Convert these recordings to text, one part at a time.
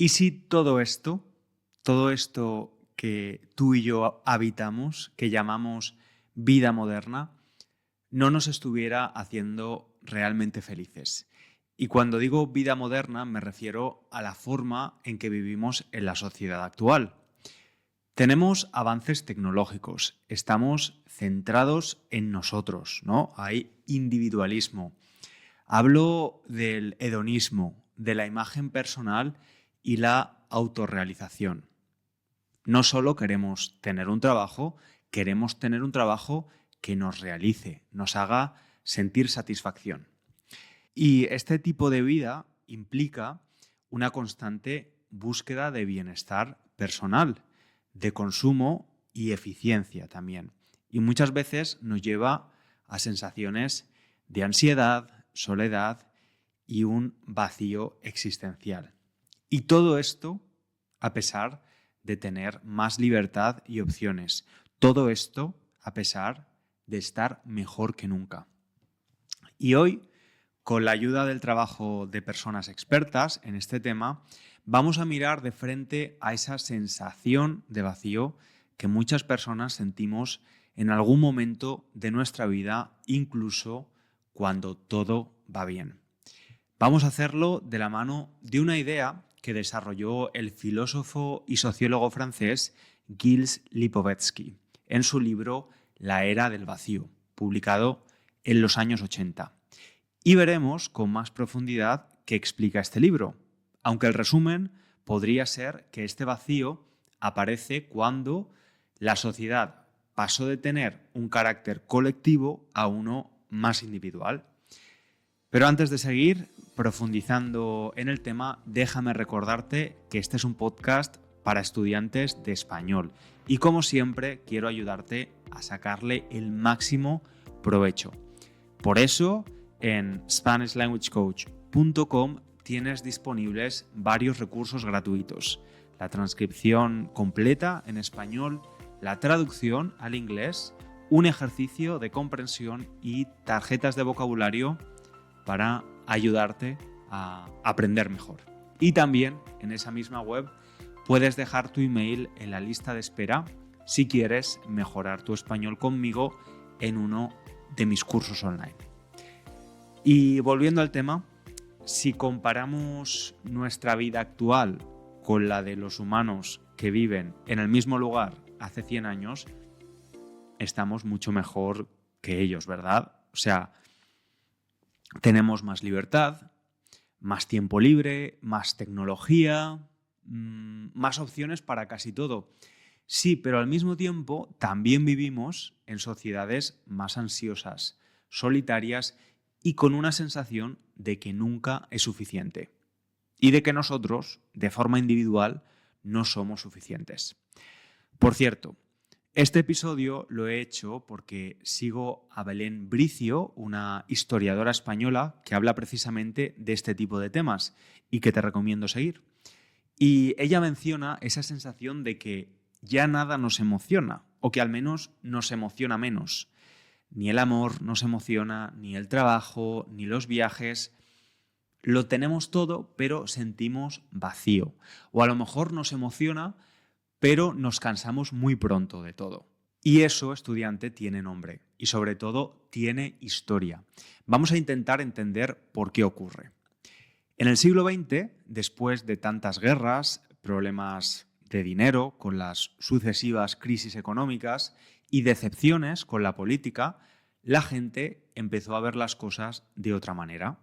¿Y si todo esto que tú y yo habitamos, que llamamos vida moderna, no nos estuviera haciendo realmente felices? Y cuando digo vida moderna me refiero a la forma en que vivimos en la sociedad actual. Tenemos avances tecnológicos, estamos centrados en nosotros, ¿no? Hay individualismo. Hablo del hedonismo, de la imagen personal y la autorrealización. No solo queremos tener un trabajo, queremos tener un trabajo que nos realice, nos haga sentir satisfacción. Y este tipo de vida implica una constante búsqueda de bienestar personal, de consumo y eficiencia también. Y muchas veces nos lleva a sensaciones de ansiedad, soledad y un vacío existencial. Y todo esto a pesar de tener más libertad y opciones. Todo esto a pesar de estar mejor que nunca. Y hoy, con la ayuda del trabajo de personas expertas en este tema, vamos a mirar de frente a esa sensación de vacío que muchas personas sentimos en algún momento de nuestra vida, incluso cuando todo va bien. Vamos a hacerlo de la mano de una idea que desarrolló el filósofo y sociólogo francés Gilles Lipovetsky en su libro La era del vacío, publicado en los años 80. Y veremos con más profundidad qué explica este libro, aunque el resumen podría ser que este vacío aparece cuando la sociedad pasó de tener un carácter colectivo a uno más individual. Pero antes de seguir profundizando en el tema, déjame recordarte que este es un podcast para estudiantes de español y como siempre quiero ayudarte a sacarle el máximo provecho. Por eso en SpanishLanguageCoach.com tienes disponibles varios recursos gratuitos: la transcripción completa en español, la traducción al inglés, un ejercicio de comprensión y tarjetas de vocabulario para ayudarte a aprender mejor. Y también en esa misma web puedes dejar tu email en la lista de espera si quieres mejorar tu español conmigo en uno de mis cursos online. Y volviendo al tema, si comparamos nuestra vida actual con la de los humanos que viven en el mismo lugar hace 100 años, estamos mucho mejor que ellos, ¿verdad? O sea, tenemos más libertad, más tiempo libre, más tecnología, más opciones para casi todo. Sí, pero al mismo tiempo también vivimos en sociedades más ansiosas, solitarias y con una sensación de que nunca es suficiente y de que nosotros, de forma individual, no somos suficientes. Por cierto, este episodio lo he hecho porque sigo a Belén Bricio, una historiadora española que habla precisamente de este tipo de temas y que te recomiendo seguir. Y ella menciona esa sensación de que ya nada nos emociona, o que al menos nos emociona menos. Ni el amor nos emociona, ni el trabajo, ni los viajes. Lo tenemos todo, pero sentimos vacío. O a lo mejor nos emociona, pero nos cansamos muy pronto de todo. Y eso, estudiante, tiene nombre y sobre todo tiene historia. Vamos a intentar entender por qué ocurre. En el siglo XX, después de tantas guerras, problemas de dinero con las sucesivas crisis económicas y decepciones con la política, la gente empezó a ver las cosas de otra manera.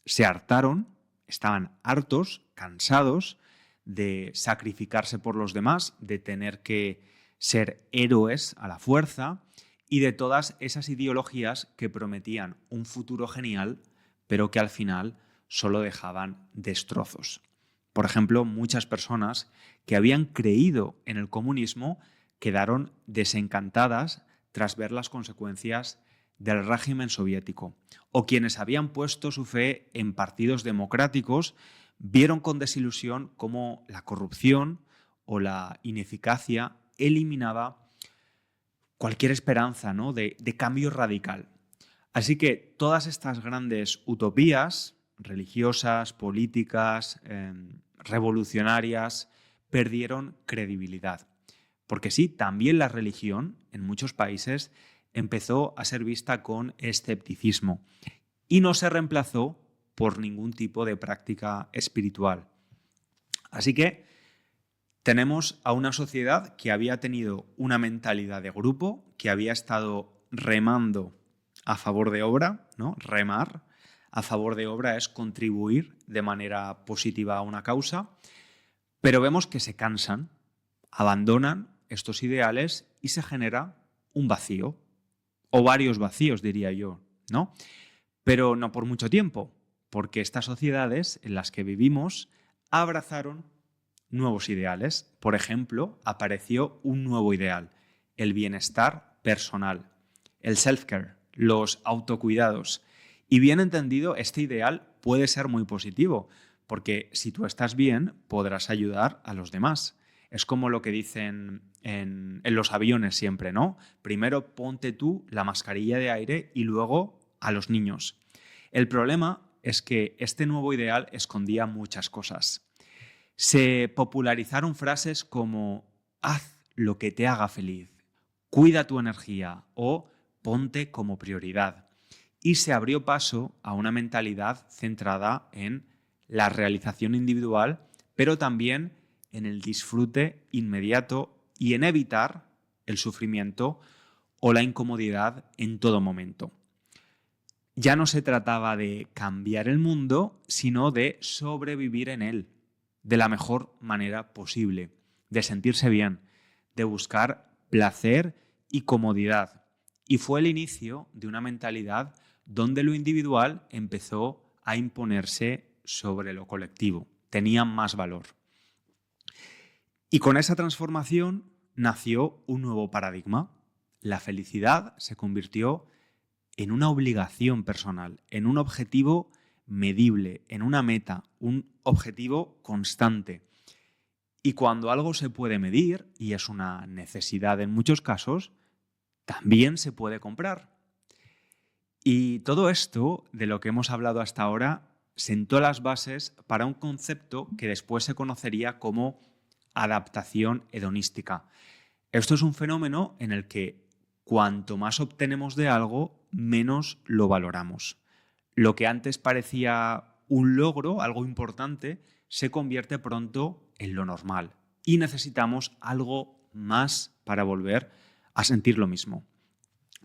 Se hartaron, estaban hartos, cansados de sacrificarse por los demás, de tener que ser héroes a la fuerza y de todas esas ideologías que prometían un futuro genial, pero que al final solo dejaban destrozos. Por ejemplo, muchas personas que habían creído en el comunismo quedaron desencantadas tras ver las consecuencias del régimen soviético, o quienes habían puesto su fe en partidos democráticos vieron con desilusión cómo la corrupción o la ineficacia eliminaba cualquier esperanza, ¿no?, de cambio radical. Así que todas estas grandes utopías religiosas, políticas, revolucionarias, perdieron credibilidad. Porque sí, también la religión en muchos países empezó a ser vista con escepticismo y no se reemplazó por ningún tipo de práctica espiritual. Así que tenemos a una sociedad que había tenido una mentalidad de grupo, que había estado remando a favor de obra, ¿no? Remar a favor de obra es contribuir de manera positiva a una causa, pero vemos que se cansan, abandonan estos ideales y se genera un vacío, o varios vacíos, diría yo, ¿no? Pero no por mucho tiempo, porque estas sociedades en las que vivimos abrazaron nuevos ideales. Por ejemplo, apareció un nuevo ideal, el bienestar personal, el self-care, los autocuidados. Y bien entendido, este ideal puede ser muy positivo, porque si tú estás bien, podrás ayudar a los demás. Es como lo que dicen en los aviones siempre, ¿no? Primero ponte tú la mascarilla de aire y luego a los niños. El problema es que este nuevo ideal escondía muchas cosas. Se popularizaron frases como haz lo que te haga feliz, cuida tu energía o ponte como prioridad. Y se abrió paso a una mentalidad centrada en la realización individual, pero también en el disfrute inmediato y en evitar el sufrimiento o la incomodidad en todo momento. Ya no se trataba de cambiar el mundo, sino de sobrevivir en él de la mejor manera posible, de sentirse bien, de buscar placer y comodidad. Y fue el inicio de una mentalidad donde lo individual empezó a imponerse sobre lo colectivo, tenía más valor. Y con esa transformación nació un nuevo paradigma. La felicidad se convirtió en una obligación personal, en un objetivo medible, en una meta, un objetivo constante. Y cuando algo se puede medir, y es una necesidad en muchos casos, también se puede comprar. Y todo esto, de lo que hemos hablado hasta ahora, sentó las bases para un concepto que después se conocería como adaptación hedonística. Esto es un fenómeno en el que cuanto más obtenemos de algo, menos lo valoramos. Lo que antes parecía un logro, algo importante, se convierte pronto en lo normal y necesitamos algo más para volver a sentir lo mismo.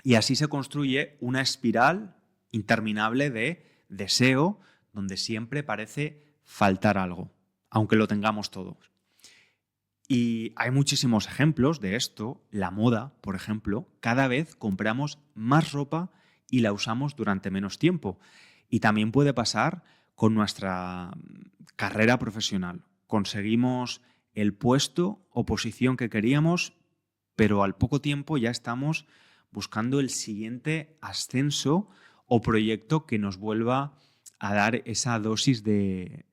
Y así se construye una espiral interminable de deseo donde siempre parece faltar algo, aunque lo tengamos todos. Y hay muchísimos ejemplos de esto. La moda, por ejemplo, cada vez compramos más ropa y la usamos durante menos tiempo. Y también puede pasar con nuestra carrera profesional. Conseguimos el puesto o posición que queríamos, pero al poco tiempo ya estamos buscando el siguiente ascenso o proyecto que nos vuelva a dar esa dosis de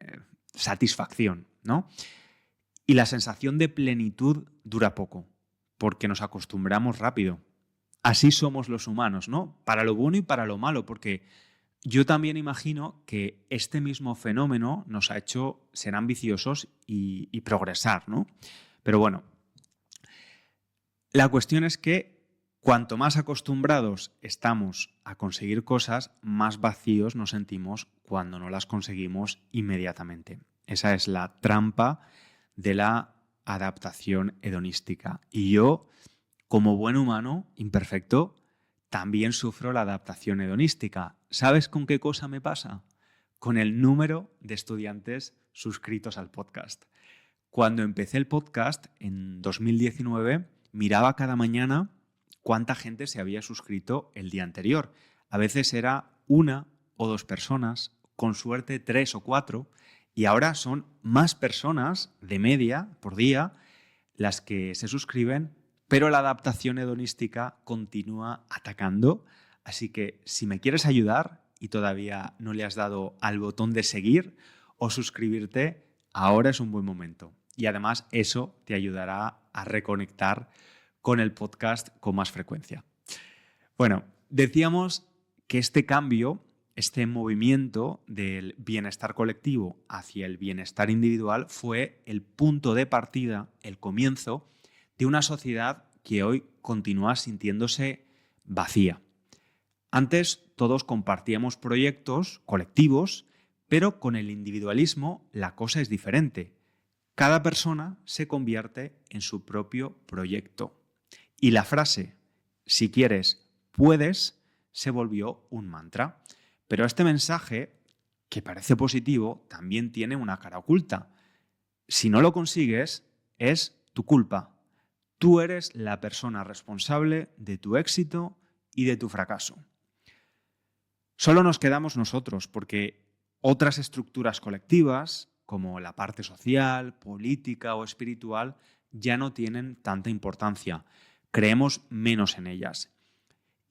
satisfacción, ¿no? Y la sensación de plenitud dura poco, porque nos acostumbramos rápido. Así somos los humanos, ¿no? Para lo bueno y para lo malo, porque yo también imagino que este mismo fenómeno nos ha hecho ser ambiciosos y progresar, ¿no? Pero bueno, la cuestión es que cuanto más acostumbrados estamos a conseguir cosas, más vacíos nos sentimos cuando no las conseguimos inmediatamente. Esa es la trampa de la adaptación hedonística. Y yo, como buen humano imperfecto, también sufro la adaptación hedonística. ¿Sabes con qué cosa me pasa? Con el número de estudiantes suscritos al podcast. Cuando empecé el podcast en 2019, miraba cada mañana cuánta gente se había suscrito el día anterior. A veces era 1 o 2 personas, con suerte 3 o 4, y ahora son más personas de media por día las que se suscriben, pero la adaptación hedonística continúa atacando. Así que si me quieres ayudar y todavía no le has dado al botón de seguir o suscribirte, ahora es un buen momento. Y además eso te ayudará a reconectar con el podcast con más frecuencia. Bueno, decíamos que este cambio este movimiento del bienestar colectivo hacia el bienestar individual fue el punto de partida, el comienzo de una sociedad que hoy continúa sintiéndose vacía. Antes todos compartíamos proyectos colectivos, pero con el individualismo la cosa es diferente. Cada persona se convierte en su propio proyecto. Y la frase, si quieres, puedes, se volvió un mantra. Pero este mensaje, que parece positivo, también tiene una cara oculta. Si no lo consigues, es tu culpa. Tú eres la persona responsable de tu éxito y de tu fracaso. Solo nos quedamos nosotros, porque otras estructuras colectivas, como la parte social, política o espiritual, ya no tienen tanta importancia. Creemos menos en ellas.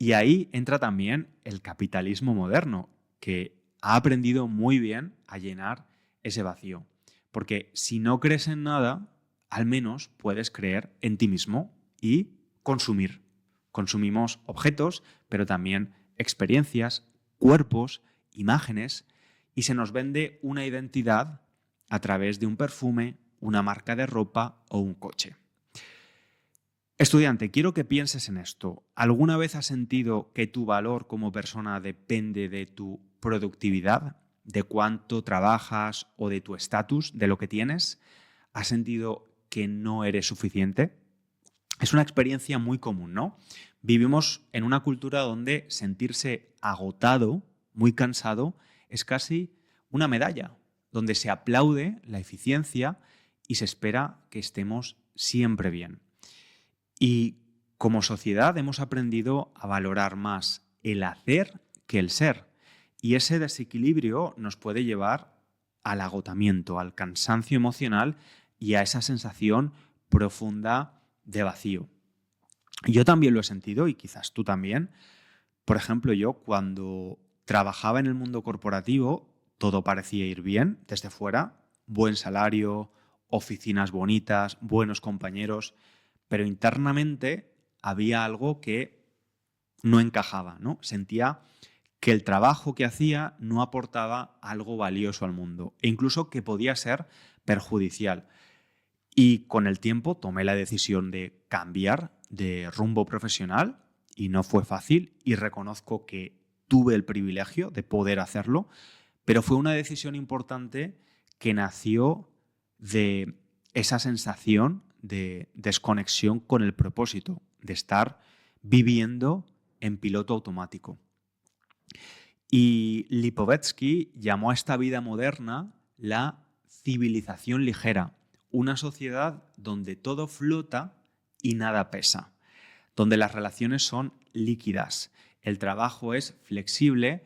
Y ahí entra también el capitalismo moderno, que ha aprendido muy bien a llenar ese vacío. Porque si no crees en nada, al menos puedes creer en ti mismo y consumir. Consumimos objetos, pero también experiencias, cuerpos, imágenes, y se nos vende una identidad a través de un perfume, una marca de ropa o un coche. Estudiante, quiero que pienses en esto. ¿Alguna vez has sentido que tu valor como persona depende de tu productividad, de cuánto trabajas o de tu estatus, de lo que tienes? ¿Has sentido que no eres suficiente? Es una experiencia muy común, ¿no? Vivimos en una cultura donde sentirse agotado, muy cansado, es casi una medalla, donde se aplaude la eficiencia y se espera que estemos siempre bien. Y como sociedad hemos aprendido a valorar más el hacer que el ser. Y ese desequilibrio nos puede llevar al agotamiento, al cansancio emocional y a esa sensación profunda de vacío. Yo también lo he sentido y quizás tú también. Por ejemplo, yo cuando trabajaba en el mundo corporativo, todo parecía ir bien desde fuera, buen salario, oficinas bonitas, buenos compañeros, pero internamente había algo que no encajaba, ¿no? Sentía que el trabajo que hacía no aportaba algo valioso al mundo e incluso que podía ser perjudicial. Y con el tiempo tomé la decisión de cambiar de rumbo profesional y no fue fácil y reconozco que tuve el privilegio de poder hacerlo, pero fue una decisión importante que nació de esa sensación de desconexión con el propósito, de estar viviendo en piloto automático. Y Lipovetsky llamó a esta vida moderna la civilización ligera, una sociedad donde todo flota y nada pesa, donde las relaciones son líquidas, el trabajo es flexible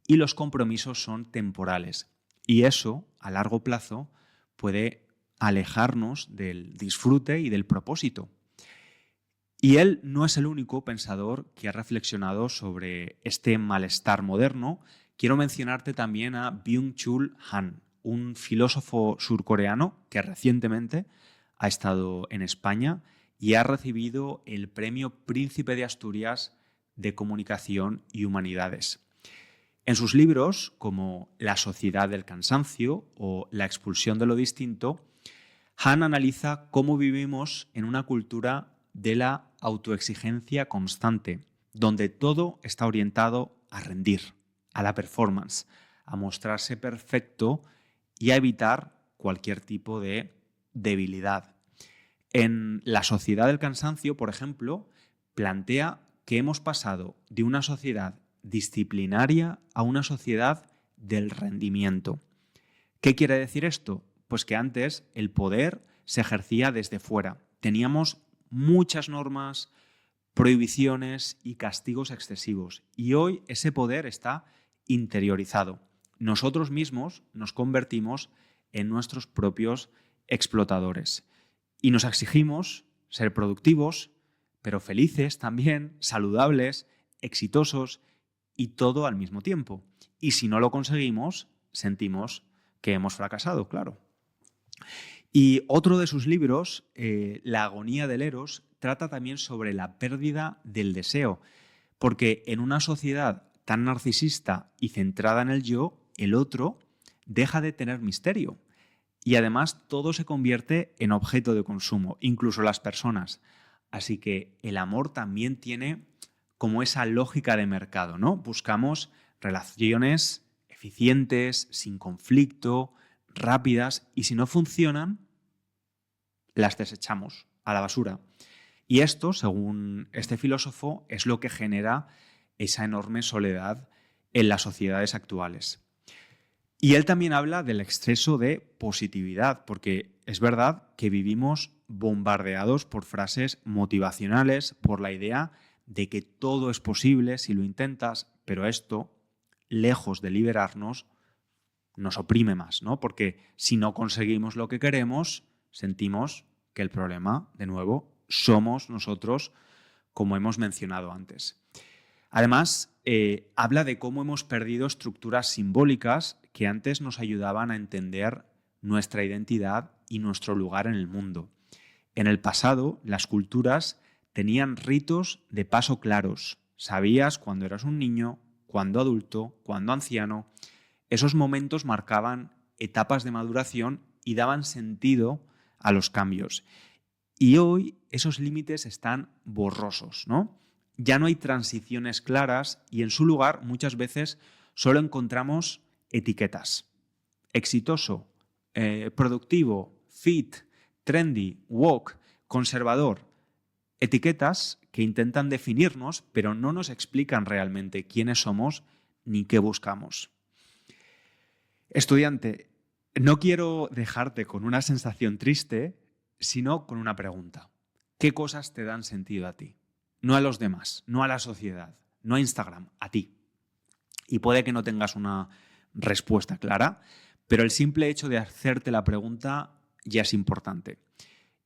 y los compromisos son temporales. Y eso, a largo plazo, puede alejarnos del disfrute y del propósito. Y él no es el único pensador que ha reflexionado sobre este malestar moderno. Quiero mencionarte también a Byung-Chul Han, un filósofo surcoreano que recientemente ha estado en España y ha recibido el Premio Príncipe de Asturias de Comunicación y Humanidades. En sus libros, como La sociedad del cansancio o La expulsión de lo distinto, Han analiza cómo vivimos en una cultura de la autoexigencia constante, donde todo está orientado a rendir, a la performance, a mostrarse perfecto y a evitar cualquier tipo de debilidad. En La sociedad del cansancio, por ejemplo, plantea que hemos pasado de una sociedad disciplinaria a una sociedad del rendimiento. ¿Qué quiere decir esto? Pues que antes el poder se ejercía desde fuera. Teníamos muchas normas, prohibiciones y castigos excesivos. Y hoy ese poder está interiorizado. Nosotros mismos nos convertimos en nuestros propios explotadores. Y nos exigimos ser productivos, pero felices también, saludables, exitosos y todo al mismo tiempo. Y si no lo conseguimos, sentimos que hemos fracasado, claro. Y otro de sus libros, La agonía del Eros, trata también sobre la pérdida del deseo, porque en una sociedad tan narcisista y centrada en el yo, el otro deja de tener misterio. Y además todo se convierte en objeto de consumo, incluso las personas. Así que el amor también tiene como esa lógica de mercado, ¿no? Buscamos relaciones eficientes, sin conflicto, rápidas, y si no funcionan, las desechamos a la basura. Y esto, según este filósofo, es lo que genera esa enorme soledad en las sociedades actuales. Y él también habla del exceso de positividad, porque es verdad que vivimos bombardeados por frases motivacionales, por la idea de que todo es posible si lo intentas, pero esto, lejos de liberarnos, nos oprime más, ¿no? Porque si no conseguimos lo que queremos, sentimos que el problema, de nuevo, somos nosotros, como hemos mencionado antes. Además, habla de cómo hemos perdido estructuras simbólicas que antes nos ayudaban a entender nuestra identidad y nuestro lugar en el mundo. En el pasado, las culturas tenían ritos de paso claros. Sabías cuándo eras un niño, cuándo adulto, cuándo anciano. Esos momentos marcaban etapas de maduración y daban sentido a los cambios. Y hoy esos límites están borrosos, ¿no? Ya no hay transiciones claras y en su lugar muchas veces solo encontramos etiquetas. Exitoso, productivo, fit, trendy, woke, conservador. Etiquetas que intentan definirnos, pero no nos explican realmente quiénes somos ni qué buscamos. Estudiante, no quiero dejarte con una sensación triste, sino con una pregunta. ¿Qué cosas te dan sentido a ti? No a los demás, no a la sociedad, no a Instagram, a ti. Y puede que no tengas una respuesta clara, pero el simple hecho de hacerte la pregunta ya es importante.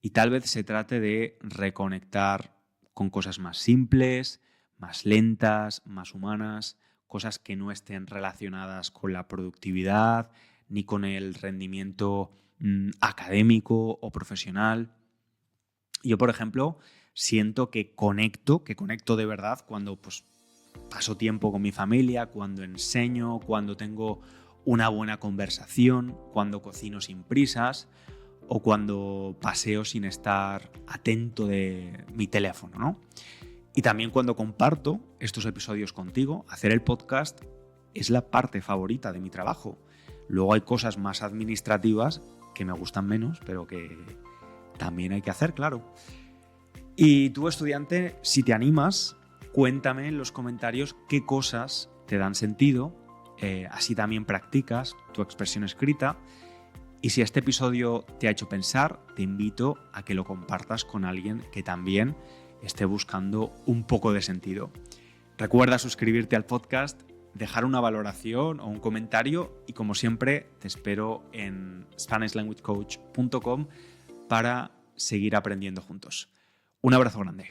Y tal vez se trate de reconectar con cosas más simples, más lentas, más humanas, cosas que no estén relacionadas con la productividad ni con el rendimiento académico o profesional. Yo, por ejemplo, siento que conecto de verdad cuando paso tiempo con mi familia, cuando enseño, cuando tengo una buena conversación, cuando cocino sin prisas o cuando paseo sin estar atento de mi teléfono, ¿no? Y también cuando comparto estos episodios contigo, hacer el podcast es la parte favorita de mi trabajo. Luego hay cosas más administrativas que me gustan menos, pero que también hay que hacer, claro. Y tú, estudiante, si te animas, cuéntame en los comentarios qué cosas te dan sentido, así también practicas tu expresión escrita. Y si este episodio te ha hecho pensar, te invito a que lo compartas con alguien que también esté buscando un poco de sentido. Recuerda suscribirte al podcast, dejar una valoración o un comentario y, como siempre, te espero en SpanishLanguageCoach.com para seguir aprendiendo juntos. Un abrazo grande.